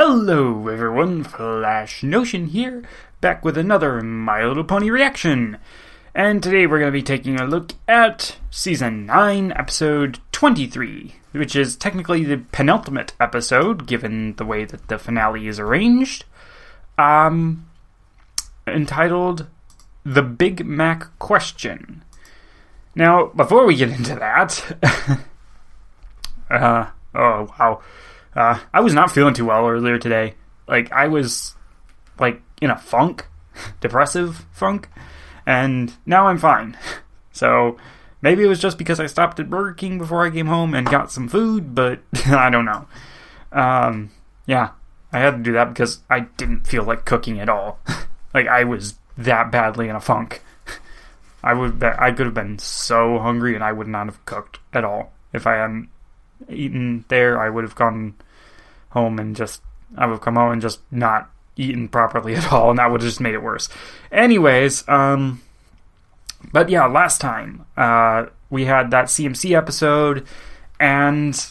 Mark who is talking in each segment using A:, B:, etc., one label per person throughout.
A: Hello everyone, Flash Notion here, back with another My Little Pony reaction. And today we're going to be taking a look at Season 9, Episode 23, which is technically the penultimate episode, given the way that the finale is arranged, entitled The Big Mac Question. Now, before we get into that, oh wow, I was not feeling too well earlier today. I was, in a funk, depressive funk, and now I'm fine. So, maybe it was just because I stopped at Burger King before I came home and got some food, but I don't know. Yeah, I had to do that because I didn't feel like cooking at all. I was that badly in a funk. I could have been so hungry and I would not have cooked at all. If I hadn't eaten there, I would have gone home and just not eaten properly at all, and that would have just made it worse. Anyways, but yeah, last time, we had that CMC episode, and,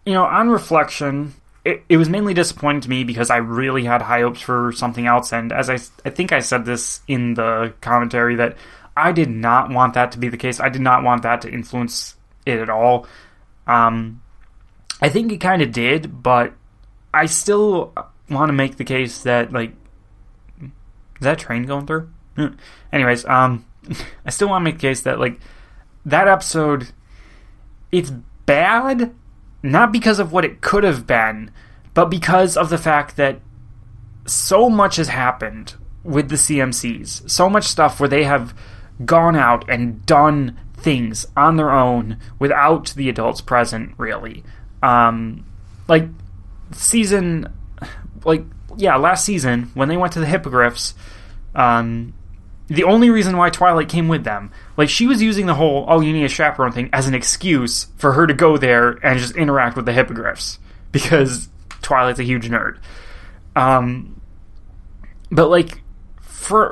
A: on reflection, it was mainly disappointing to me because I really had high hopes for something else, and as I think I said this in the commentary, that I did not want that to be the case. I did not want that to influence it at all. I think it kind of did, but I still want to make the case that, is that train going through? Anyways, I still want to make the case that, that episode, it's bad, not because of what it could have been, but because of the fact that so much has happened with the CMCs. So much stuff where they have gone out and done things on their own without the adults present, really. Last season, when they went to the hippogriffs, the only reason why Twilight came with them, she was using the whole, oh, you need a chaperone thing as an excuse for her to go there and just interact with the hippogriffs, because Twilight's a huge nerd. But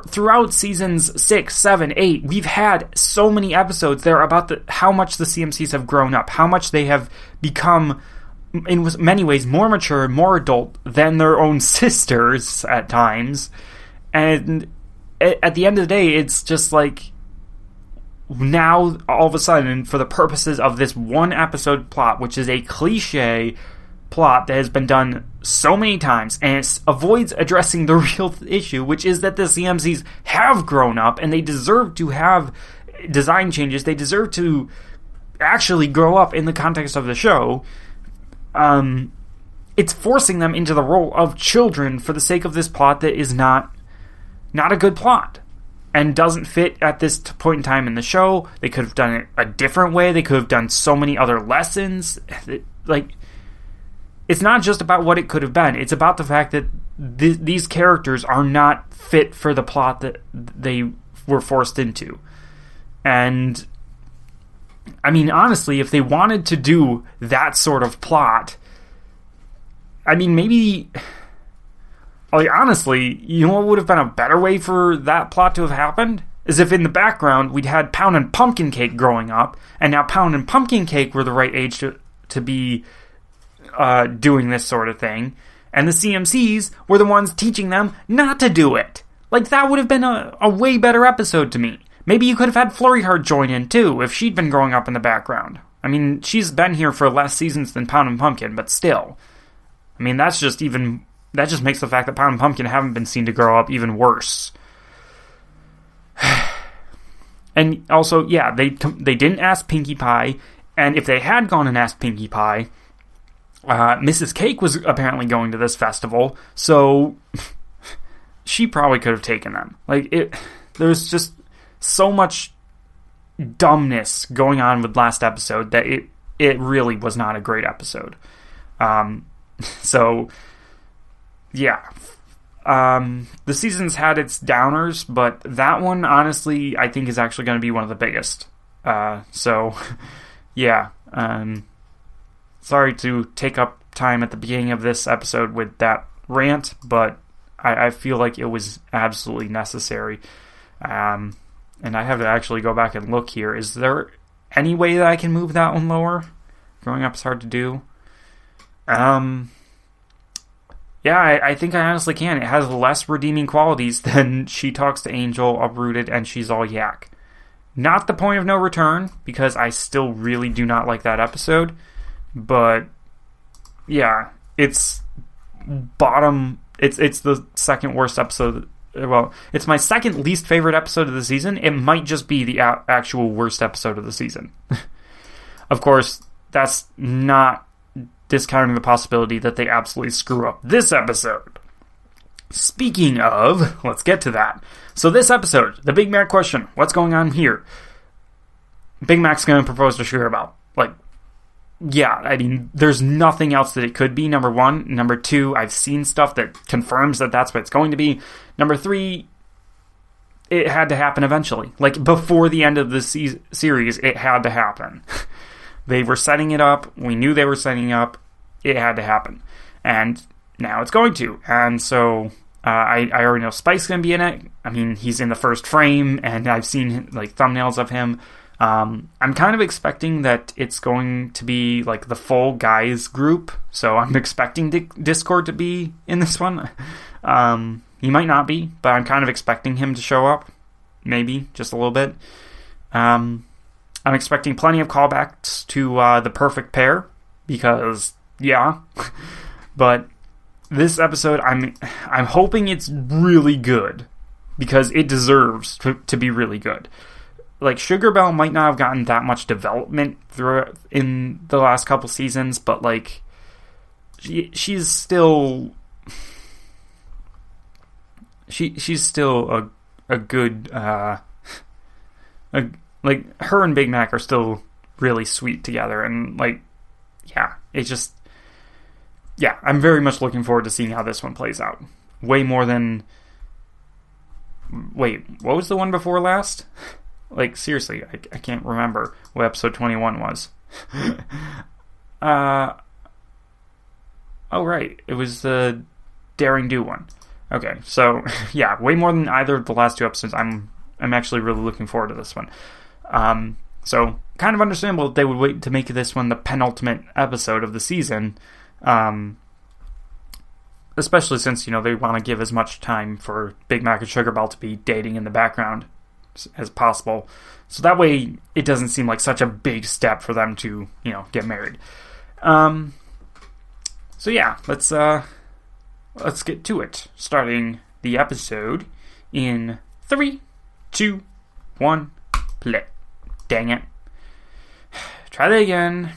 A: throughout seasons 6, 7, 8, we've had so many episodes there about how much the CMCs have grown up, how much they have become, in many ways, more mature, more adult than their own sisters at times. And at the end of the day, it's just now, all of a sudden, for the purposes of this one episode plot, which is a cliche plot that has been done so many times, and it avoids addressing the real issue, which is that the CMCs have grown up, and they deserve to have design changes. They deserve to actually grow up in the context of the show. It's forcing them into the role of children for the sake of this plot that is not a good plot and doesn't fit at this point in time in the show. They could have done it a different way. They could have done so many other lessons. It's not just about what it could have been. It's about the fact that these characters are not fit for the plot that they were forced into. And, honestly, if they wanted to do that sort of plot, maybe, honestly, what would have been a better way for that plot to have happened? Is if in the background we'd had Pound and Pumpkin Cake growing up, and now Pound and Pumpkin Cake were the right age to be doing this sort of thing, and the CMCs were the ones teaching them not to do it. That would have been a way better episode to me. Maybe you could have had Flurry Heart join in too, if she'd been growing up in the background. She's been here for less seasons than Pound and Pumpkin, but still. That just makes the fact that Pound and Pumpkin haven't been seen to grow up even worse. And also, yeah, they didn't ask Pinkie Pie, and if they had gone and asked Pinkie Pie, Mrs. Cake was apparently going to this festival, so she probably could have taken them. There's just so much dumbness going on with last episode that it really was not a great episode. So, yeah. The season's had its downers, but that one, honestly, I think is actually going to be one of the biggest. So, yeah. Sorry to take up time at the beginning of this episode with that rant, but I feel like it was absolutely necessary. And I have to actually go back and look here. Is there any way that I can move that one lower? Growing up is hard to do. Yeah, I think I honestly can. It has less redeeming qualities than She Talks to Angel, Uprooted, and She's All Yak. Not The Point of No Return, because I still really do not like that episode. But, yeah, it's bottom... It's the second worst episode. Well, it's my second least favorite episode of the season. It might just be the actual worst episode of the season. Of course, that's not discounting the possibility that they absolutely screw up this episode. Speaking of, let's get to that. So this episode, the Big Mac question, what's going on here? Big Mac's going to propose to Sugar Belle. Like, yeah, I mean, there's nothing else that it could be, number one. Number two, I've seen stuff that confirms that that's what it's going to be. Number three, it had to happen eventually. Like, before the end of the series, it had to happen. They were setting it up. We knew they were setting it up. It had to happen. And now it's going to. And so, I already know Spike's going to be in it. I mean, he's in the first frame, and I've seen, like, thumbnails of him. I'm kind of expecting that it's going to be like the full guys group, so I'm expecting Discord to be in this one. He might not be, but I'm kind of expecting him to show up, maybe just a little bit. I'm expecting plenty of callbacks to the perfect pair, because yeah. But this episode, I'm hoping it's really good, because it deserves to be really good. Like, Sugar Belle might not have gotten that much development through in the last couple seasons, but, like, she's still... She's still a good... like, her and Big Mac are still really sweet together, and, like, yeah, it's just... Yeah, I'm very much looking forward to seeing how this one plays out. Way more than... Wait, what was the one before last? Like, seriously, I can't remember what episode 21 was. Oh, right. It was the Daring Do one. Okay, so, yeah, way more than either of the last two episodes. I'm actually really looking forward to this one. So, kind of understandable that they would wait to make this one the penultimate episode of the season. Especially since, you know, they want to give as much time for Big Mac and Sugar Belle to be dating in the background as possible, so that way it doesn't seem like such a big step for them to, you know, get married. So yeah, let's get to it. Starting the episode in 3, 2, 1, play. Dang it. Try that again.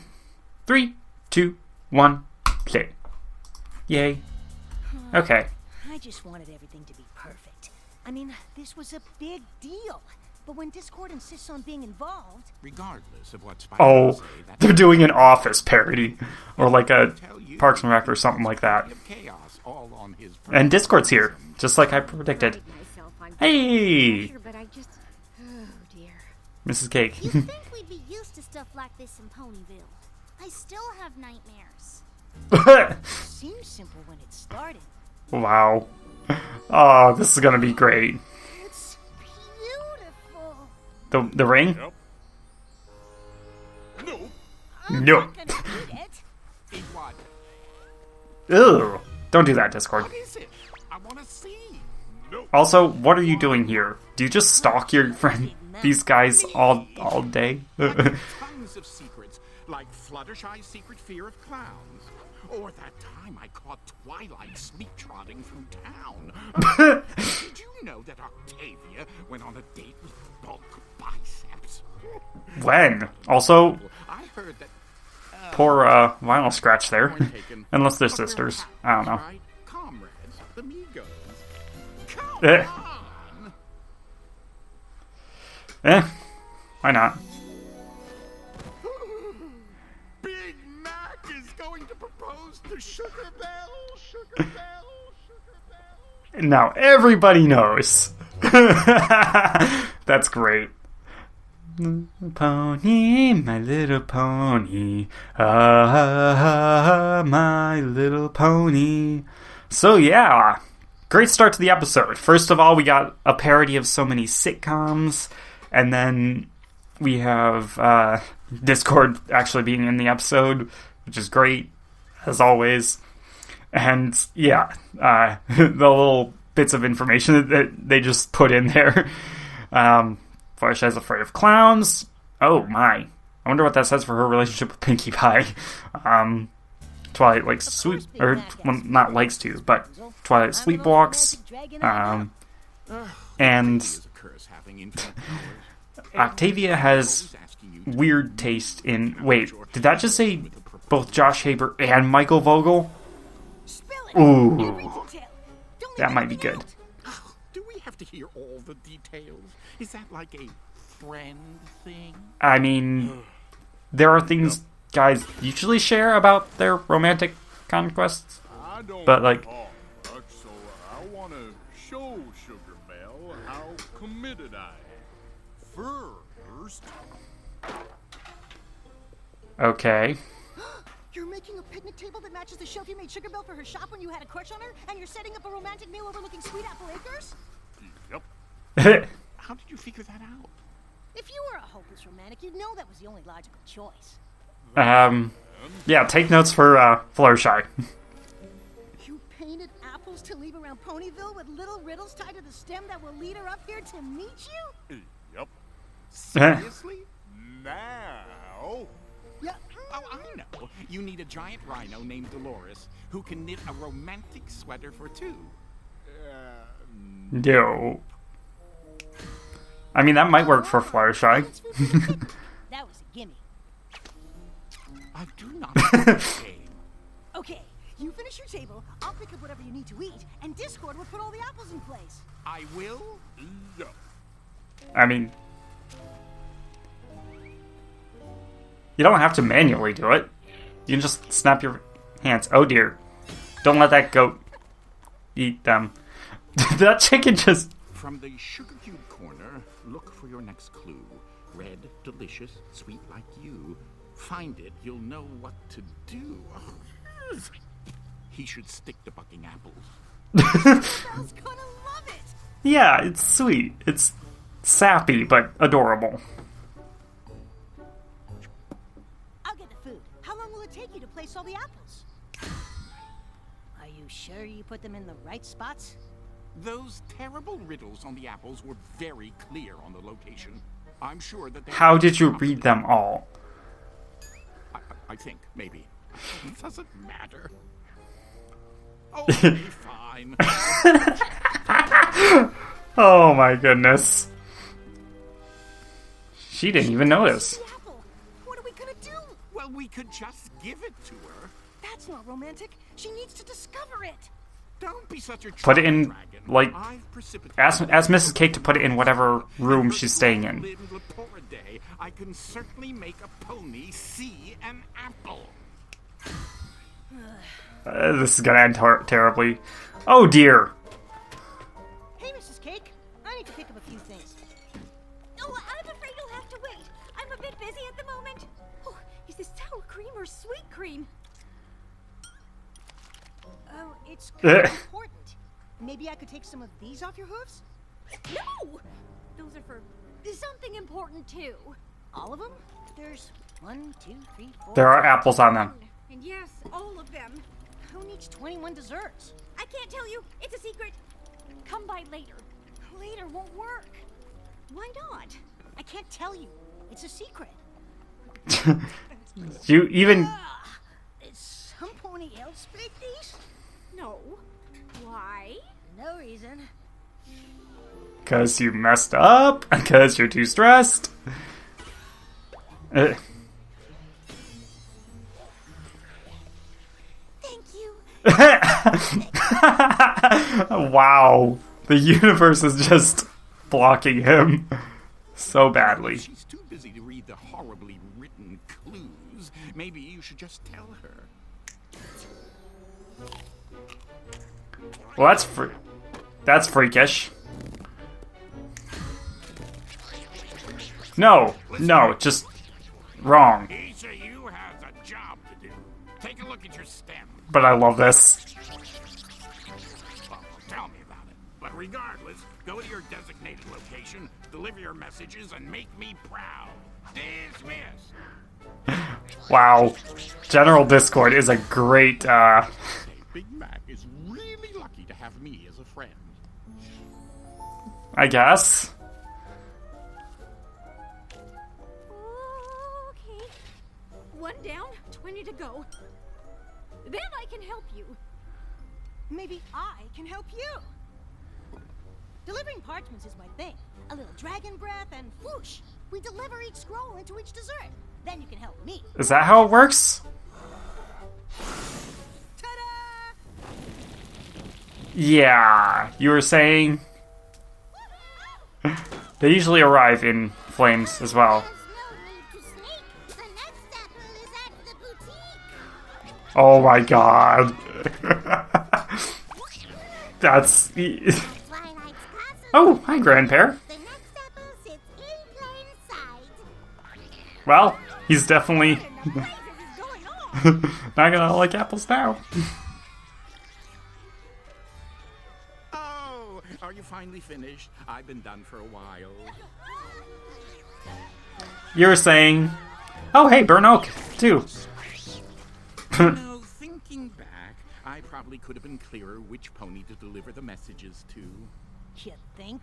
A: 3, 2, 1, play. Yay. Okay.
B: I just wanted everything to be perfect. I mean, this was a big deal. But when Discord insists on being involved...
C: Regardless of what
A: Spike say, they're doing an Office parody. Or like a Parks and Rec or something like that. And Discord's here, just like I predicted. Hey! Mrs. Cake.
D: You'd think we'd be used to stuff like this in Ponyville. I still have nightmares.
B: Seems simple when it started.
A: Wow. Oh, this is gonna be great.
D: It's beautiful.
A: The ring?
C: Nope.
D: I'm
A: No.
D: not gonna eat it.
C: Eat what?
A: Ew. Don't do that, Discord.
C: What is it? I want to see. Nope.
A: Also, what are you doing here? Do you just stalk your friend, these guys all day?
C: Tons of secrets, like Fluttershy's secret fear of clowns. Or that time I caught Twilight sneak-trotting through town. Did you know that Octavia went on a date with bulk biceps?
A: When? Also,
C: I heard that...
A: poor Vinyl Scratch there.
C: point taken.
A: Unless they're sisters. I don't know.
C: Right? Comrades, the Migos.
A: Eh.
C: Come on!
A: Why not?
C: Big Mac is going to propose to Sugar Belle. Sugar Belle. Sugar Belle.
A: Now everybody knows. That's great. Pony, my little pony. Ah, my little pony. So yeah, great start to the episode. First of all, we got a parody of so many sitcoms, and then we have Discord actually being in the episode, which is great, as always. And yeah, the little bits of information that they just put in there. Fluttershy's afraid of clowns. Oh my. I wonder what that says for her relationship with Pinkie Pie. Twilight likes sweet, or well, not likes to, but Twilight sleepwalks. And Octavia has weird taste in. Wait, did that just say both Josh Haber and Michael Vogel? Ooh, that might be good.
C: Do we have to hear all the details? Is that like a friend thing?
A: I mean, there are things guys usually share about their romantic conquests, but like,
E: so I want to show Sugar Belle how committed I am. First,
A: okay.
B: You're making a picnic table that matches the shelf you made Sugar Belle for her shop when you had a crush on her, and you're setting up a romantic meal overlooking Sweet Apple Acres?
E: yep.
C: How did you figure that out?
B: If you were a hopeless romantic, you'd know that was the only logical choice.
A: Yeah, take notes for Fluttershy.
B: You painted apples to leave around Ponyville with little riddles tied to the stem that will lead her up here to meet you?
E: Yep.
C: Seriously?
E: Now,
B: Yeah.
C: Oh, I know. You need a giant rhino named Dolores who can knit a romantic sweater for two.
A: No. I mean, that might work for Fluttershy.
B: That was a gimme.
C: I do not know the game.
B: Okay, you finish your table, I'll pick up whatever you need to eat, and Discord will put all the apples in place.
C: I will?
E: yep.
A: I mean, you don't have to manually do it. You can just snap your hands. Oh dear. Don't let that goat eat them. That chicken just...
C: From the sugar cube corner, look for your next clue. Red, delicious, sweet like you. Find it, you'll know what to do. He should stick to bucking apples.
B: Belle's gonna love it!
A: Yeah, it's sweet. It's sappy, but adorable.
B: I'll get the food. How long will it take you to place all the apples? Are you sure you put them in the right spots?
C: Those terrible riddles on the apples were very clear on the location. I'm sure that they...
A: How did you read them all?
C: I think, maybe. It doesn't matter. Okay, fine.
A: Oh my goodness. She didn't even notice.
B: The apple. What are we gonna do?
C: Well, we could just give it to her.
B: That's not romantic. She needs to discover it.
C: Don't be such a
A: Put it in,
C: dragon.
A: like,
C: I've precipitated
A: ask Mrs. Cake to put it in whatever room she's staying in.
C: Live in Leporidae, I can certainly make a pony see an apple.
A: This is gonna end terribly. Oh dear.
B: Hey, Mrs. Cake. I need to pick up a few things.
D: Oh, I'm afraid you'll have to wait. I'm a bit busy at the moment. Oh, is this sour cream or sweet cream?
B: Oh, it's kind of important. Maybe I could take some of these off your hooves?
D: No! Those are for something important too.
B: All of them? There's 1, 2, 3, 4.
A: There are apples on them.
D: And yes, all of them.
B: Who needs 21 desserts?
D: I can't tell you. It's a secret. Come by later. Later won't work. Why not?
B: I can't tell you. It's a secret.
A: You even...
B: Is some pony else bake these?
D: No. Why?
B: No reason.
A: Because you messed up? Because you're too stressed?
D: Thank you.
A: Wow. The universe is just blocking him so badly.
C: She's too busy to read the horribly written clues. Maybe you should just tell her.
A: Well, that's freakish. No, just wrong.
C: Each of you has a job to do. Take a look at your stem.
A: But I love this.
C: Well, tell me about it. But regardless, go to your designated location, deliver your messages, and make me proud. Dismiss.
A: Wow. General Discord is a great,
C: Say Big Mac. have me as a friend.
A: I guess.
D: Okay. 1 down, 20 to go. Then I can help you.
B: Maybe I can help you. Delivering parchments is my thing. A little dragon breath and whoosh. We deliver each scroll into each dessert. Then you can help me.
A: Is that how it works?
B: Ta-da!
A: Yeah, you were saying they usually arrive in flames as well.
D: The next apple is at the boutique.
A: Oh my god. That's...
D: Twilight's castle.
A: Oh, hi, grandpa.
D: The next apple sits in plain sight.
A: Well, he's definitely
B: What in the blazes is going on?
A: not gonna like apples now.
C: Oh, are you finally finished? I've been done for a while.
A: You were saying... Oh, hey, burn oak, too.
C: No, thinking back, I probably could have been clearer which pony to deliver the messages to.
B: You think?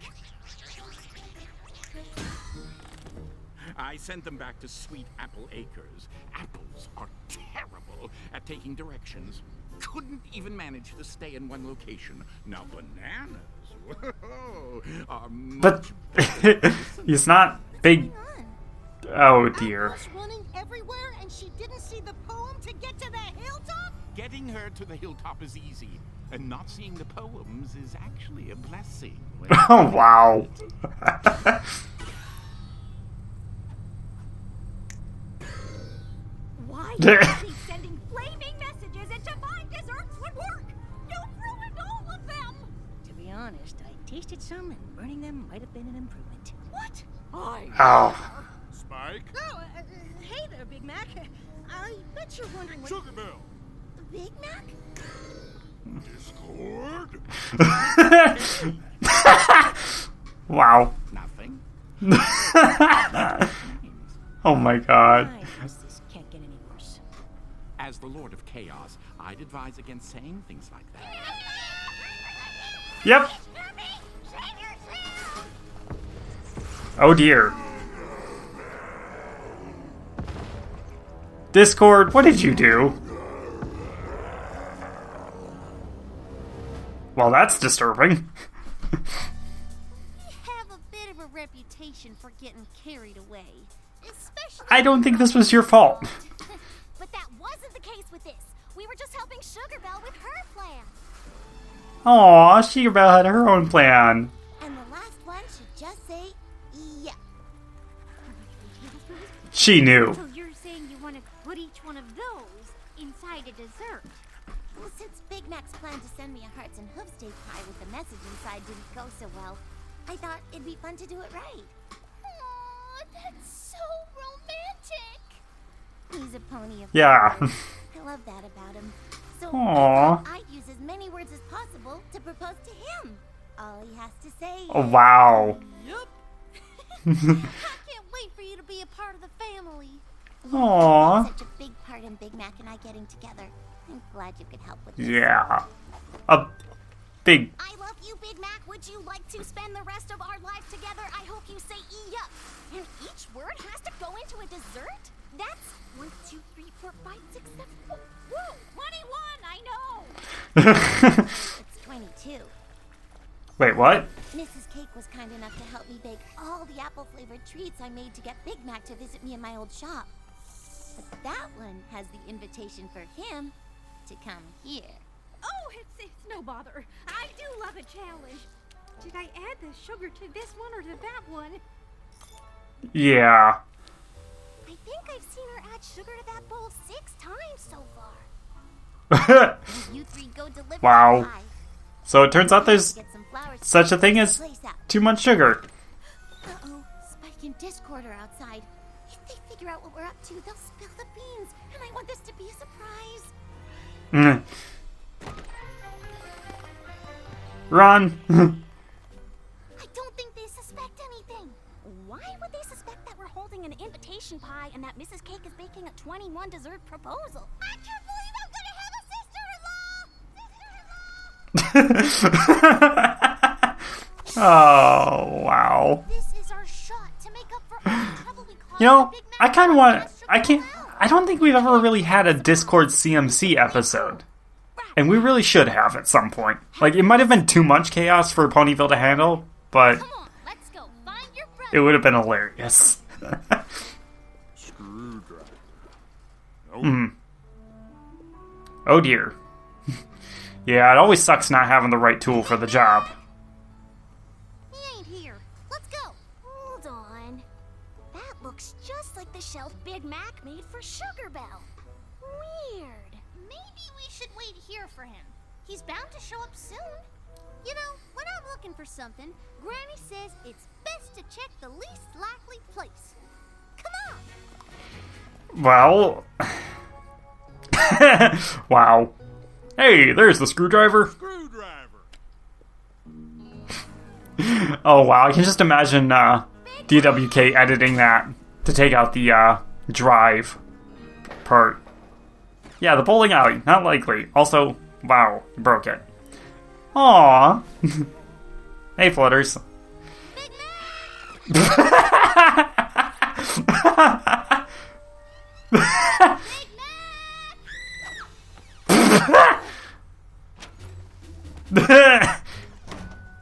C: I sent them back to Sweet Apple Acres. Apples are terrible at taking directions. Couldn't even manage to stay in one location. Now bananas, whoa, are
A: But he's not big. Oh dear.
B: Apples running everywhere and she didn't see the poem to get to the hilltop?
C: Getting her to the hilltop is easy, and not seeing the poems is actually a blessing.
A: Oh wow.
D: Why do you think sending flaming messages into my desserts would work? You've ruined all of them!
B: To be honest, I tasted some and burning them might have been an improvement.
D: What?
A: Oh.
E: Spike?
B: Oh, hey there, Big Mac. I bet you're wondering what...
E: Sugar Bell.
D: Big Mac?
E: Discord?
A: Wow.
C: Nothing.
A: Oh my god.
B: I guess this can't get any worse.
C: As the Lord of Chaos, I'd advise against saying things like that.
A: Yep. Oh dear. Discord, what did you do? Well, that's disturbing.
D: We have a bit of a reputation for getting carried away. Especially
A: I don't think this was your fault.
D: But that wasn't the case with this. We were just helping Sugar Belle with her plan.
A: Aw, Shigabelle had her own plan.
D: And the last one should just say, yeah.
A: She knew.
D: So you're saying you want to put each one of those inside a dessert? Well, since Big Mac's plan to send me a hearts and hoof steak pie with the message inside didn't go so well, I thought it'd be fun to do it right. Aw, that's so romantic. He's a pony of
A: Yeah.
D: words. I love that about him. So I
A: Aw.
D: thought I'd use as many words as possible to propose to him. All he has to say
A: Oh, wow.
D: Yup. I can't wait for you to be a part of the family.
A: Aw.
D: Such a big part in Big Mac and I getting together. I'm glad you could help with this.
A: Yeah. A big...
D: I love you, Big Mac. Would you like to spend the rest of our lives together? I hope you say yup. And each word has to go into a dessert? That's 1, 2, 3, 4, 5, 6, 7. Whoa, 21, I know. It's 22.
A: Wait, what?
D: Mrs. Cake was kind enough to help me bake all the apple-flavored treats I made to get Big Mac to visit me in my old shop. But that one has the invitation for him to come here.
F: Oh, it's no bother. I do love a challenge. Did I add the sugar to this one or to that one?
A: Yeah.
D: I think I've seen her add sugar to that bowl 6 times so far. You three go deliver
A: Wow.
D: the pie.
A: So it turns out there's
D: Get some flowers to
A: such a thing
D: the
A: as
D: place out.
A: too much sugar.
D: Uh-oh, Spike and Discord are outside. If they figure out what we're up to, they'll spill the beans, and I want this to be a surprise.
A: Mm. Run.
D: I don't think they suspect anything. Why would they suspect that we're holding an invitation pie and that Mrs. Cake is baking a 21 dessert proposal? I can't believe I'm gonna have a sister-in-law!
A: Oh, wow.
D: This is our shot to make up for all the trouble we caused.
A: You know,
D: the Big Mac
A: I kind of want.
D: and
A: I can't. I don't think we've ever really had a Discord CMC episode, and we really should have at some point. Like, it might have been too much chaos for Ponyville to handle, but
D: Come on, let's go find your brother.
A: it would have been hilarious.
E: Screwdriver. Nope.
A: Oh dear. Yeah, it always sucks not having the right tool for the job.
D: He ain't here. Let's go. Hold on. That looks just like the shelf Big Mac made for Sugar Belle. Weird. Maybe we should wait here for him. He's bound to show up soon. You know, when I'm looking for something, Granny says it's best to check the least likely place. Come on.
A: Well. Wow. Hey, there's the screwdriver.
E: Screwdriver.
A: Oh wow, I can just imagine DWK editing that to take out the drive part. Yeah, the bowling alley, not likely. Also, wow, you broke it. Aww. Hey, Flutters.
D: Big Mac! Big Mac!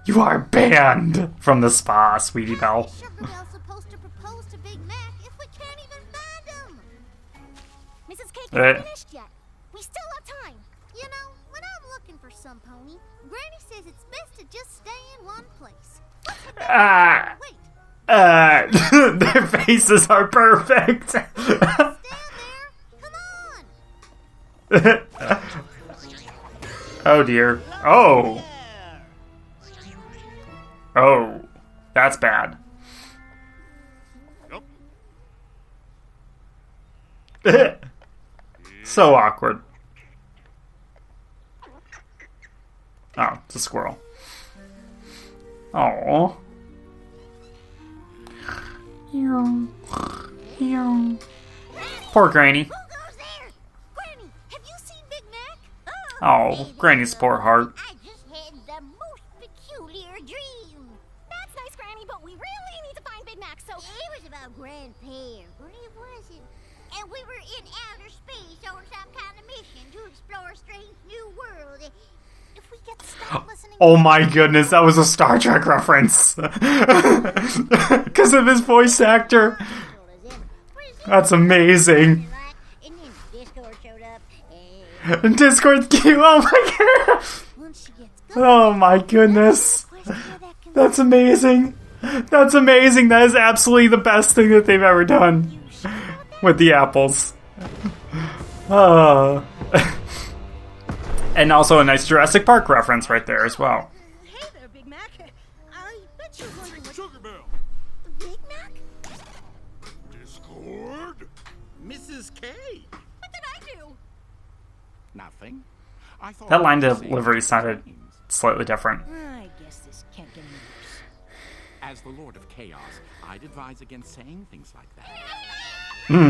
A: You are banned from the spa, Sweetie Belle.
D: Sugar Belle's supposed to propose to Big Mac if we can't even find him. Mrs. Cake isn't finished yet. We still have time. You know, when I'm looking for some pony, Granny says it's best to just stay in one place. What's the matter? Wait,
A: Their faces are perfect.
D: stand there. Come on.
A: Oh dear. Oh. Oh. That's bad.
E: Yep.
A: So awkward. Oh, it's a squirrel. Oh. Poor Granny.
D: Who goes there? Granny, have you seen Big Mac?
A: Oh, Granny's poor heart.
D: I just had the most peculiar dream. That's nice, Granny, but we really need to find Big Mac, so... It was about Grandpa, but it wasn't. And we were in outer space on some kind of mission to explore a strange new world. If we get stuck listening...
A: Oh my goodness, that was a Star Trek reference. Because of his voice actor. That's amazing.
D: And then Discord showed up,
A: And Discord's cute. Oh my god.
D: once she gets
A: Oh my goodness. That's amazing. That's amazing. That is absolutely the best thing that they've ever done with the apples. Oh. And also a nice Jurassic Park reference right there as well.
B: Hey there, Big Mac. I bet you're wondering what...
E: Sugar Belle.
D: Big Mac?
E: Discord.
C: Mrs. K.
F: What did I do?
C: Nothing. I thought
A: That line
C: you were saying
A: delivery sounded
C: things.
A: slightly different.
B: I guess this can't get any worse.
C: As the Lord of Chaos, I'd advise against saying things like that.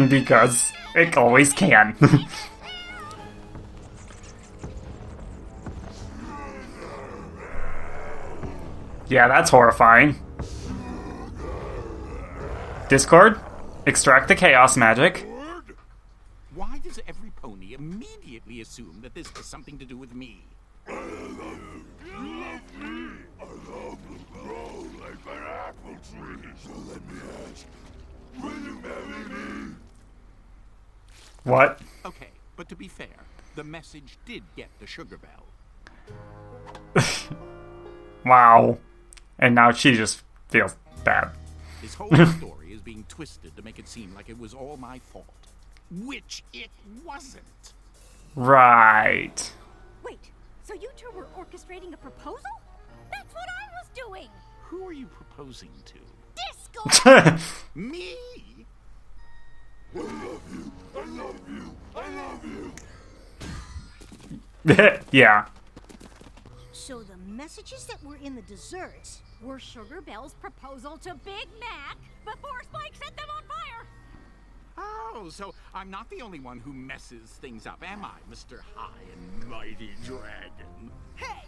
A: Because it always can. Yeah, that's horrifying. Discord, extract the chaos magic.
C: Why does every pony immediately assume that this has something to do with me?
A: What?
C: Okay, but to be fair, the message did get the Sugar Belle.
A: Wow. And now she just feels bad.
C: This whole story is being twisted to make it seem like it was all my fault. Which it wasn't.
A: Right.
F: Wait, so you two were orchestrating a proposal? That's what I was doing!
C: Who are you proposing to?
D: Disco!
C: Me?
A: Yeah.
B: So the messages that were in the desserts...
F: Were Sugar Belle's proposal to Big Mac before Spike set them on fire?
C: Oh, so I'm not the only one who messes things up, am I, Mr. High and Mighty Dragon?
F: Hey,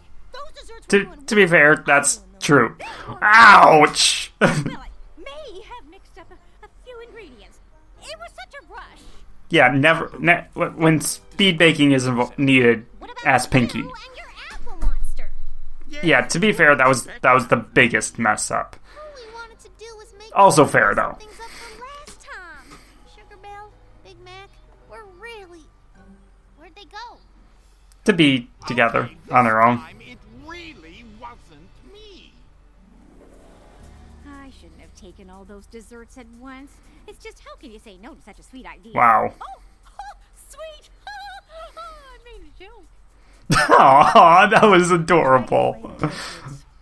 B: desserts
A: To,
B: were going
A: to be
B: way
A: fair,
B: better
A: that's
B: than those.
A: true. Ouch!
F: Well, I may have mixed up a few ingredients. It was such a rush.
A: Yeah, never. When speed baking is needed,
D: What about
A: ask Pinky.
D: you and your apple monster?
A: Yeah, to be fair, that was the biggest mess up.
D: All we wanted to do was make
A: Also fair, though.
D: things up from last time. Sugar Bell, Big Mac, where'd they go?
A: To be together
C: Okay,
A: on their own.
C: this time it really wasn't me.
F: I shouldn't have taken all those desserts at once. It's just, how can you say no to such a sweet idea?
A: Wow.
F: Oh, sweet! I made a joke.
A: Aw, that was adorable.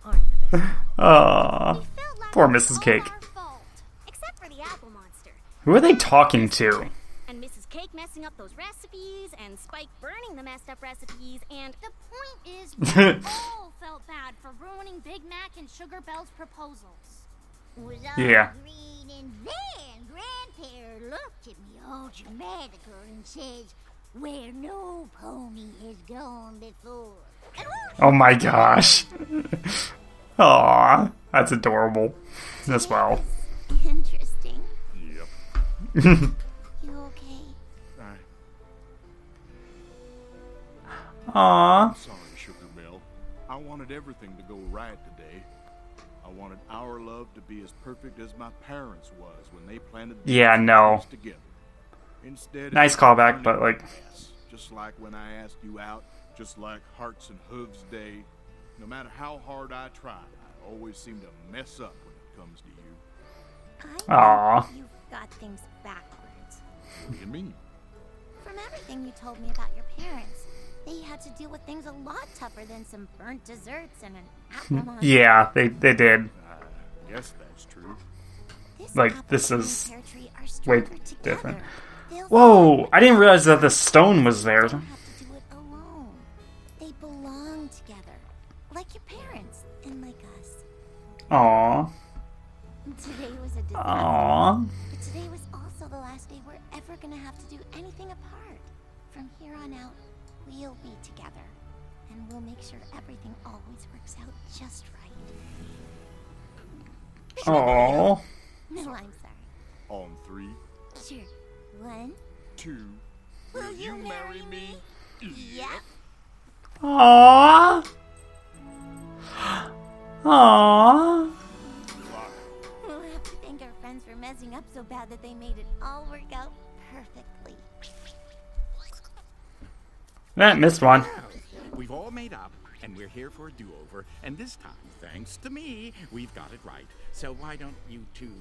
B: Aren't the best.
A: Aw.
D: We felt like
A: Poor
D: it was
A: Mrs.
D: all
A: Cake.
D: our fault, except for the apple monster.
A: Who are they talking to?
D: And Mrs. Cake messing up those recipes, and Spike burning the messed up recipes, and the point is we all felt bad for ruining Big Mac and Sugar Bell's proposals. Was all
A: Yeah.
D: green, and then Grandpa looked at me all dramatical and says, "Where no pony has gone before." And
A: Oh my gosh. Aw, that's adorable as well.
D: interesting.
E: Yep.
D: You okay?
A: Aw.
E: Sorry, Sugar Bell. I wanted everything to go right today. I wanted our love to be as perfect as my parents was when they planted the
A: Yeah, no.
E: trees together. Instead,
A: Nice
E: it's
A: callback,
E: really
A: but, like-
E: a mess. Just like when I asked you out, just like Hearts and Hooves Day. No matter how hard I try, I always seem to mess up when it comes to you.
D: I
A: Aw.
D: think you've got things backwards.
E: What do you mean?
D: From everything you told me about your parents, they had to deal with things a lot tougher than some burnt desserts and an apple monster.
A: Yeah, they did.
E: I guess that's true.
A: Like,
D: apple
A: this
D: tree and
A: is
D: pear tree are
A: way
D: stronger together.
A: different.
D: They'll
A: Whoa, I didn't realize that the stone was there.
D: don't have to do it alone. They belong together, like your parents and like us.
A: Aw.
D: Today was a disaster.
A: Aw.
D: But today was also the last day we're ever gonna have to do anything apart. From here on out, we'll be together. And we'll make sure everything always works out just right.
A: Aw.
D: No, I'm sorry.
E: On 3,
D: Sure. 1.
E: 2, will you marry me?
D: Yep.
A: Aw. Aw.
D: We'll have to thank our friends for messing up so bad that they made it all work out perfectly.
A: That missed one.
C: We've all made up, and we're here for a do-over. And this time, thanks to me, we've got it right. So why don't you two,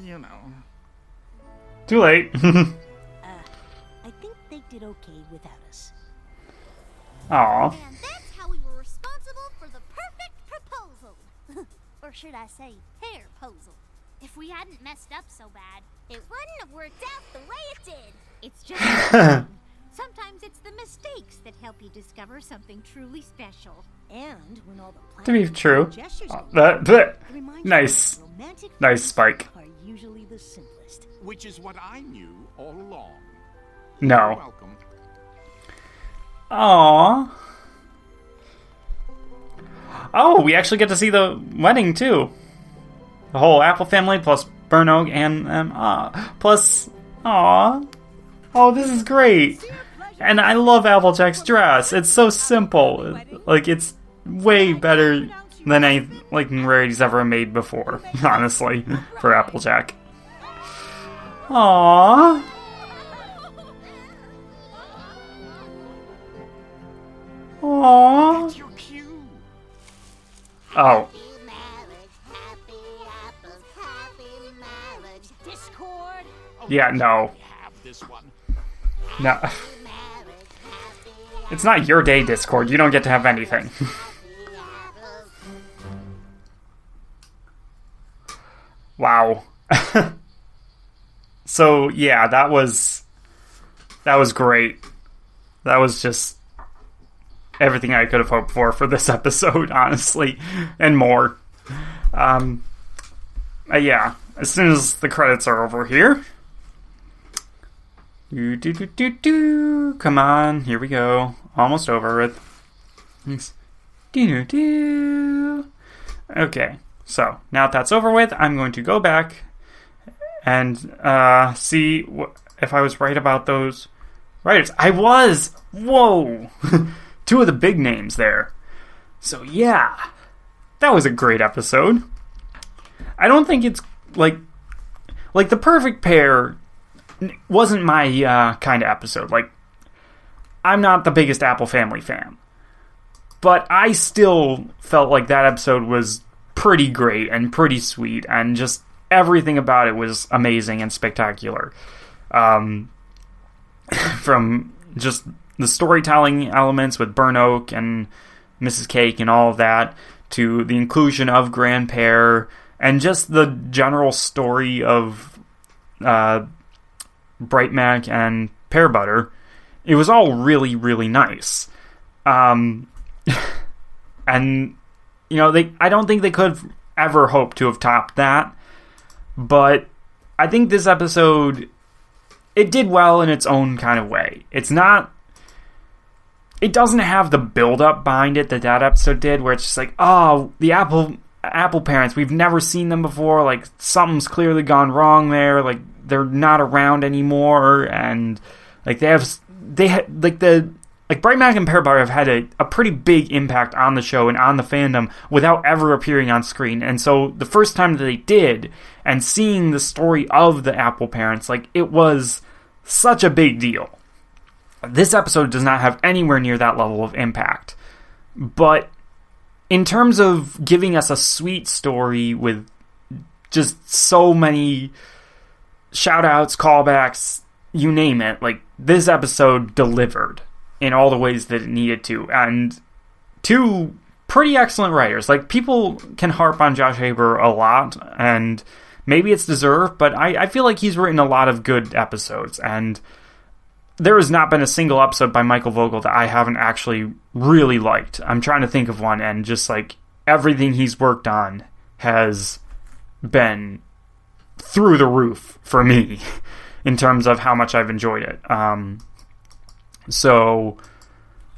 C: you know...
A: Too late.
B: I think they did okay without us.
A: Aw.
D: And that's how we were responsible for the perfect proposal. Or should I say, hair-posal. If we hadn't messed up so bad, it wouldn't have worked out the way it did.
F: It's just sometimes it's the mistakes that help you discover something truly special.
B: And when all the
A: To be
B: plans
A: true.
B: and gestures are
A: That,
B: it reminds you
A: nice.
B: that romantic
A: Nice
B: feelings
A: spike.
B: are usually the simplest.
C: Which is what I knew all along. You're
A: No.
C: welcome.
A: Aw. Oh, we actually get to see the wedding too. The whole Apple family plus Burnog and plus aw. Oh, this is great. And I love Applejack's dress. It's so simple. Like it's way better than any like Rarity's ever made before, honestly, for Applejack. Aww. Aww.
C: That's your cue.
A: Oh.
B: Discord.
A: Yeah, no.
C: We have this one.
A: No. It's not your day, Discord. You don't get to have anything. Wow. So, yeah, that was great. That was just everything I could have hoped for this episode, honestly, and more. Yeah, as soon as the credits are over here. Come on, here we go. Almost over with. Thanks. Okay, so now that that's over with, I'm going to go back and see if I was right about those writers. I was! Whoa! 2 of the big names there. So yeah, that was a great episode. I don't think it's like The Perfect Pair wasn't my kind of episode. Like, I'm not the biggest Apple Family fan, but I still felt like that episode was pretty great and pretty sweet, and just everything about it was amazing and spectacular. From just the storytelling elements with Burn Oak and Mrs. Cake and all of that, to the inclusion of Grandpere, and just the general story of Bright Mac and Pear Butter. It was all really, really nice. And, you know, I don't think they could have ever hoped to have topped that. But I think this episode, it did well in its own kind of way. It doesn't have the build-up behind it that episode did, where it's just like, oh, the Apple parents, we've never seen them before, like, something's clearly gone wrong there, like, they're not around anymore, and, like, Bright Mac and Pear Butter have had a pretty big impact on the show and on the fandom without ever appearing on screen, and so the first time that they did, and seeing the story of the Apple parents, like, it was such a big deal. This episode does not have anywhere near that level of impact, but in terms of giving us a sweet story with just so many shout-outs, callbacks, you name it, like, this episode delivered in all the ways that it needed to. And 2 pretty excellent writers. Like, people can harp on Josh Haber a lot, and maybe it's deserved, but I feel like he's written a lot of good episodes, and there has not been a single episode by Michael Vogel that I haven't actually really liked. I'm trying to think of one, and just, like, everything he's worked on has been through the roof for me in terms of how much I've enjoyed it. So,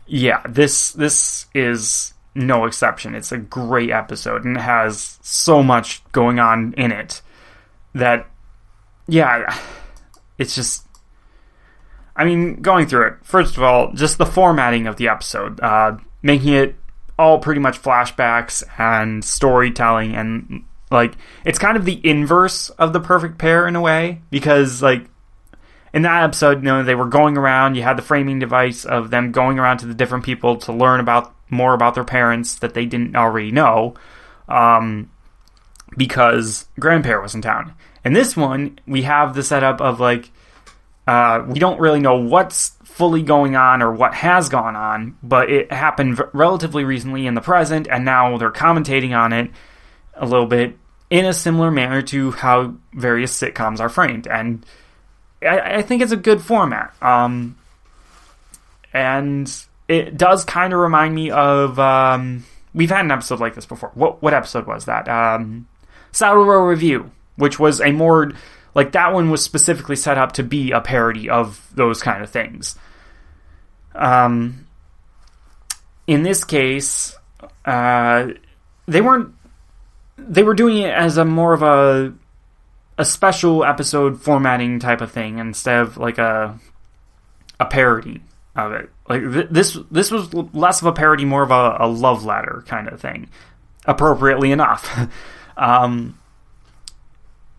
A: yeah, this is no exception. It's a great episode, and it has so much going on in it that, yeah, it's just, I mean, going through it, first of all, just the formatting of the episode, making it all pretty much flashbacks and storytelling, and, like, it's kind of the inverse of The Perfect Pair in a way, because, like, in that episode, you know, they were going around, you had the framing device of them going around to the different people to learn more about their parents that they didn't already know, because Grandpere was in town. In this one, we have the setup of, like, we don't really know what's fully going on or what has gone on, but it happened relatively recently in the present, and now they're commentating on it a little bit in a similar manner to how various sitcoms are framed. And I think it's a good format. And it does kind of remind me of, we've had an episode like this before. What episode was that? Saddle Row Review, which was a more, like, that one was specifically set up to be a parody of those kind of things. In this case, they were doing it as a more of a special episode formatting type of thing instead of, like, a parody of it. Like, this was less of a parody, more of a love letter kind of thing, appropriately enough.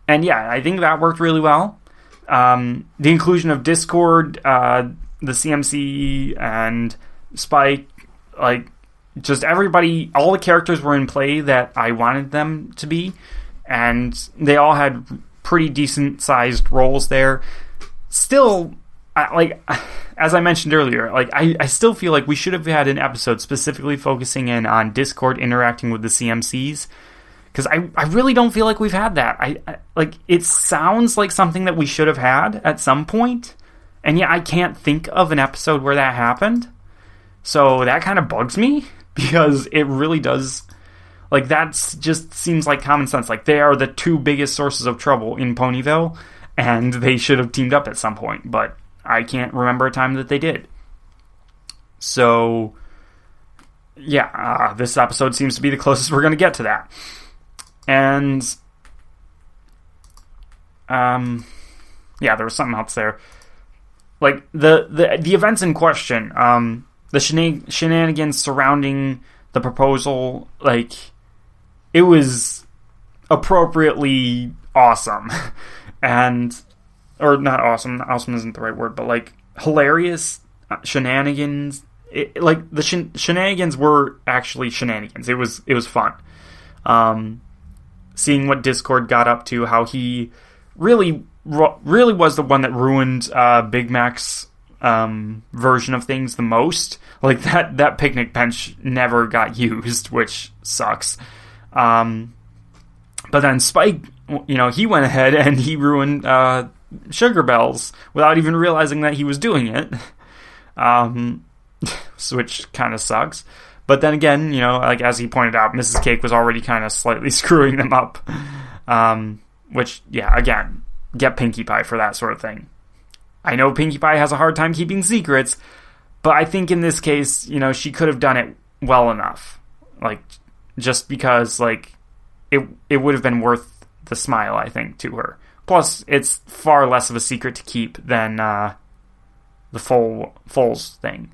A: And yeah, I think that worked really well. The inclusion of Discord, the CMC, and Spike, like, just everybody, all the characters were in play that I wanted them to be, and they all had pretty decent-sized roles there. Still, like, as I mentioned earlier, like, I still feel like we should have had an episode specifically focusing in on Discord interacting with the CMCs, because I really don't feel like we've had that. I like, it sounds like something that we should have had at some point, and yet I can't think of an episode where that happened. So that kind of bugs me, because it really does, like, that just seems like common sense. Like, they are the 2 biggest sources of trouble in Ponyville, and they should have teamed up at some point, but I can't remember a time that they did. So, yeah, this episode seems to be the closest we're going to get to that. And, yeah, there was something else there. Like, the events in question, the shenanigans surrounding the proposal, like, it was appropriately awesome. And, or not awesome isn't the right word, but, like, hilarious shenanigans. Like, the shenanigans were actually shenanigans. It was fun. Seeing what Discord got up to, how he really was the one that ruined Big Mac's version of things the most. Like, that picnic bench never got used, which sucks. But then Spike, he went ahead and he ruined Sugar Bells without even realizing that he was doing it. Which kind of sucks. But then again, like as he pointed out, Mrs. Cake was already kind of slightly screwing them up. Which, yeah, again, get Pinkie Pie for that sort of thing. I know Pinkie Pie has a hard time keeping secrets, but I think in this case, she could have done it well enough. Like, just because, like, it would have been worth the smile, I think, to her. Plus, it's far less of a secret to keep than the Foles thing.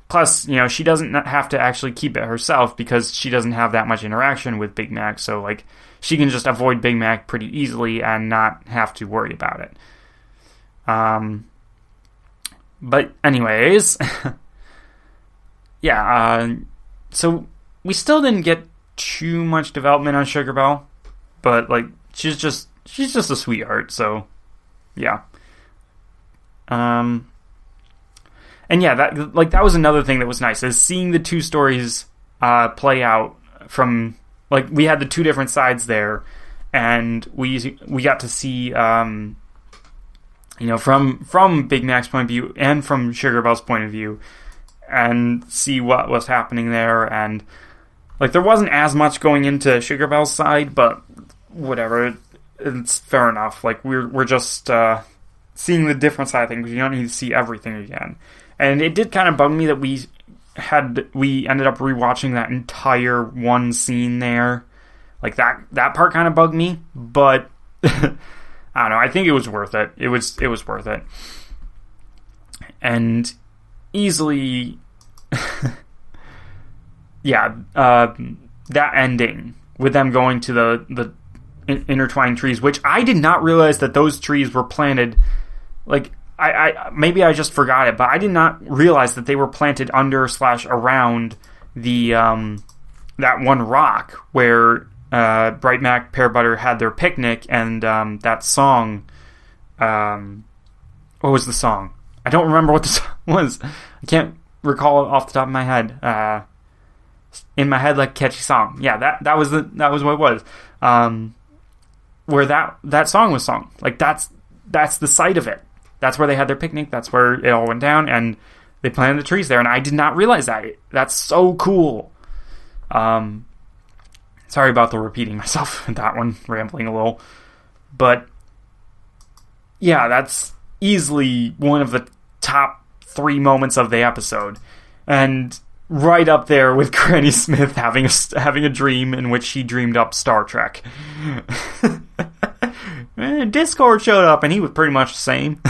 A: Plus, she doesn't have to actually keep it herself because she doesn't have that much interaction with Big Mac, so, like, she can just avoid Big Mac pretty easily and not have to worry about it. But anyways, yeah, so we still didn't get too much development on Sugar Belle, but, like, she's just a sweetheart, so, yeah. And yeah, that was another thing that was nice, is seeing the two stories play out from, like, we had the two different sides there, and we got to see, from Big Mac's point of view and from Sugar Belle's point of view, and see what was happening there, and, like, there wasn't as much going into Sugar Belle's side, but whatever, it's fair enough. Like, we're just seeing the different side of things. You don't need to see everything again. And it did kind of bug me that we ended up rewatching that entire one scene there. Like, that part kind of bugged me, but I don't know, I think it was worth it. It was worth it. And easily yeah, that ending with them going to the intertwined trees, which I did not realize that those trees were planted, like, I maybe I just forgot it, but I did not realize that they were planted under/around the that one rock where Bright Mac, Pear Butter had their picnic, and that song. What was the song? I don't remember what the song was. I can't recall it off the top of my head. In my head, like, catchy song. Yeah, that was what it was. Where that song was sung. Like, that's the site of it. That's where they had their picnic. That's where it all went down, and they planted the trees there. And I did not realize that. That's so cool. Sorry about the repeating myself in that one, rambling a little. But yeah, that's easily one of the top 3 moments of the episode, and right up there with Granny Smith having a dream in which she dreamed up Star Trek. Discord showed up, and he was pretty much the same,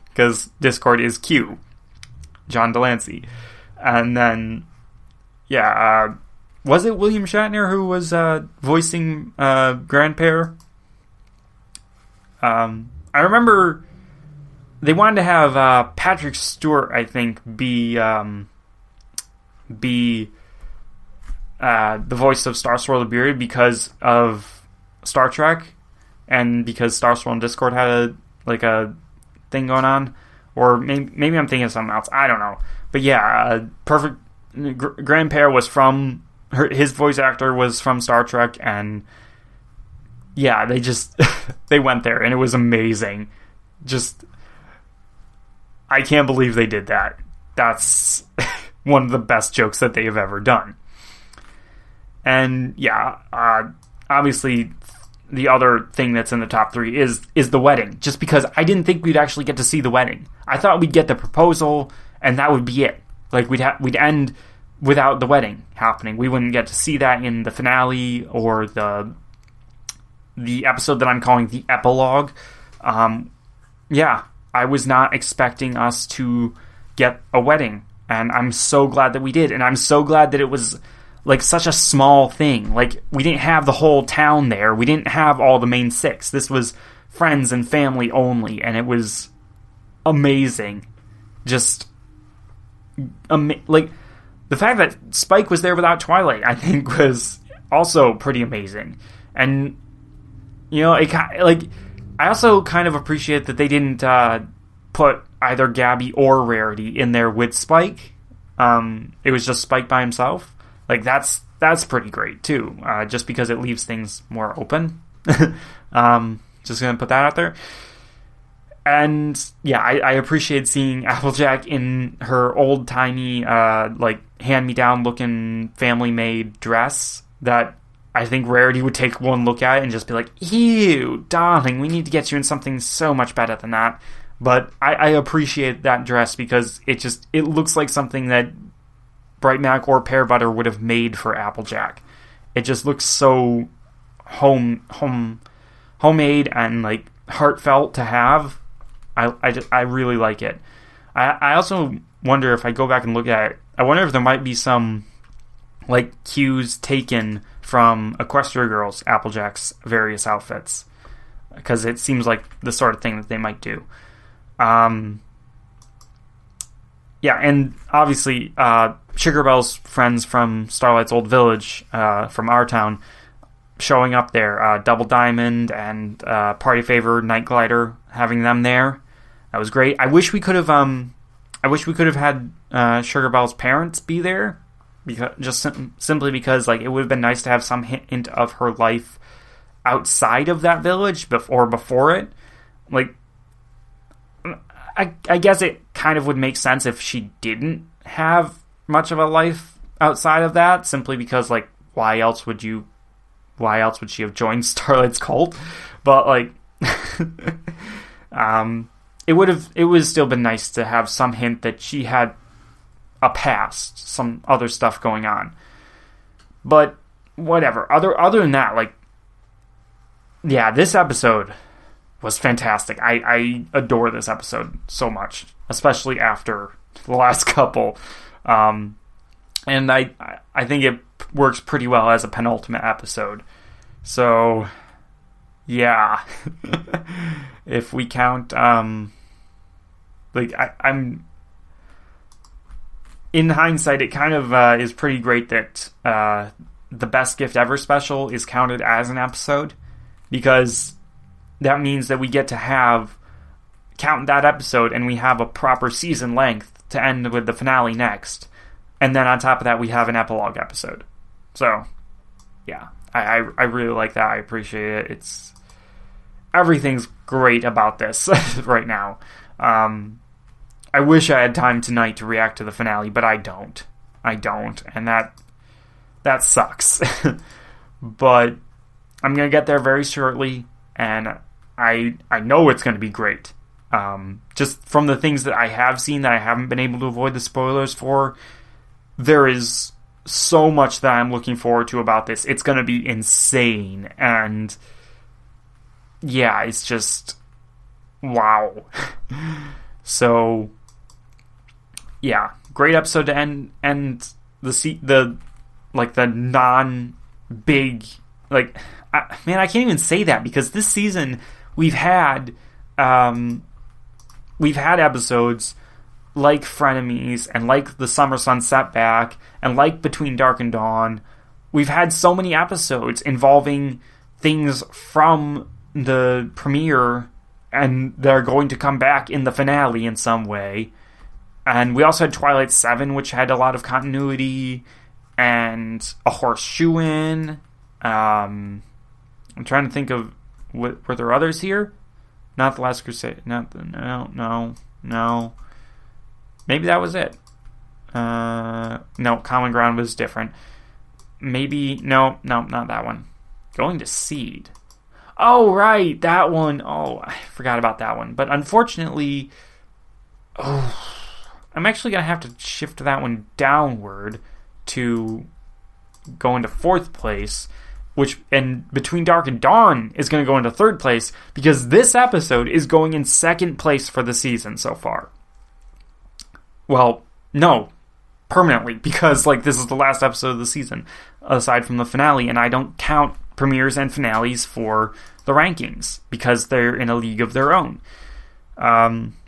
A: because Discord is Q, John Delancey. And then, yeah, was it William Shatner who was voicing Grandpere? I remember they wanted to have Patrick Stewart, I think, be the voice of Starswirl the Bearded because of Star Trek, and because Starswirl and Discord had a thing going on, or maybe I'm thinking of something else. I don't know, but yeah, perfect. Grandpere was from his voice actor was from Star Trek, and yeah, they just they went there, and it was amazing. Just, I can't believe they did that. That's one of the best jokes that they have ever done. And yeah, obviously the other thing that's in the top 3 is the wedding, just because I didn't think we'd actually get to see the wedding. I thought we'd get the proposal, and that would be it. Like, we'd end without the wedding happening. We wouldn't get to see that in the finale or the episode that I'm calling the epilogue. Yeah, I was not expecting us to get a wedding, and I'm so glad that we did, and I'm so glad that it was like such a small thing. Like, we didn't have the whole town there. We didn't have all the main six. This was friends and family only, and it was amazing. Just like, the fact that Spike was there without Twilight, I think, was also pretty amazing. And, you know, I also kind of appreciate that they didn't put either Gabby or Rarity in there with Spike. It was just Spike by himself. Like, that's pretty great, too, just because it leaves things more open. Just gonna put that out there. And, yeah, I appreciate seeing Applejack in her old-timey, like, hand-me-down looking family-made dress that I think Rarity would take one look at and just be like, ew, darling, we need to get you in something so much better than that. But I appreciate that dress because it looks like something that Bright Mac or Pear Butter would have made for Applejack. It just looks so homemade and, like, heartfelt to have. I really like it. I also wonder, if I go back and look at it, I wonder if there might be some, like, cues taken from Equestria Girls, Applejack's various outfits, because it seems like the sort of thing that they might do. Yeah, and obviously, Sugar Bell's friends from Starlight's Old Village, from our town, showing up there. Double Diamond and Party Favor, Night Glider, having them there. That was great. I wish we could have had Sugar Bell's parents be there, because simply because, like, it would have been nice to have some hint of her life outside of that village before it. Like, I guess it kind of would make sense if she didn't have much of a life outside of that, simply because, like, why else would she have joined Starlight's cult? But, like, it would still been nice to have some hint that she had a past, some other stuff going on. But whatever. Other than that, like, yeah, this episode was fantastic. I adore this episode so much, especially after the last couple. And I think it works pretty well as a penultimate episode. So, yeah. If we count, like, I'm in hindsight, it kind of is pretty great that the Best Gift Ever special is counted as an episode, because that means that we get to count that episode, and we have a proper season length to end with the finale next. And then on top of that, we have an epilogue episode. So, yeah, I really like that. I appreciate it. Everything's great about this right now. I wish I had time tonight to react to the finale, but I don't. And that sucks. But I'm going to get there very shortly, and I know it's going to be great. Just from the things that I have seen that I haven't been able to avoid the spoilers for, there is so much that I'm looking forward to about this. It's going to be insane, and yeah, it's just wow. So, yeah, great episode to end the non-big, like, man, I can't even say that, because this season we've had episodes like Frenemies and like The Summer Sun Setback and like Between Dark and Dawn. We've had so many episodes involving things from the premiere, and they're going to come back in the finale in some way. And we also had Twilight 7, which had a lot of continuity, and A Horseshoein. I'm trying to think of, were there others here? Not The Last Crusade. No. Maybe that was it. No, Common Ground was different. Maybe, no, not that one. Going to Seed. Oh, right, that one. Oh, I forgot about that one. But unfortunately, I'm actually going to have to shift that one downward to go into 4th place, and Between Dark and Dawn is going to go into 3rd place, because this episode is going in 2nd place for the season so far. Well, no, permanently, because this is the last episode of the season, aside from the finale, and I don't count premieres and finales for the rankings, because they're in a league of their own.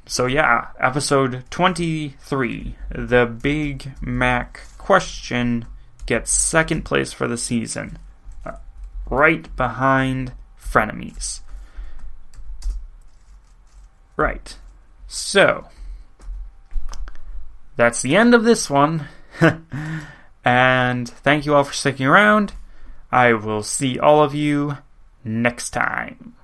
A: So yeah, episode 23, the Big Mac question, gets 2nd place for the season, right behind Frenemies. Right. So, that's the end of this one. And thank you all for sticking around. I will see all of you next time.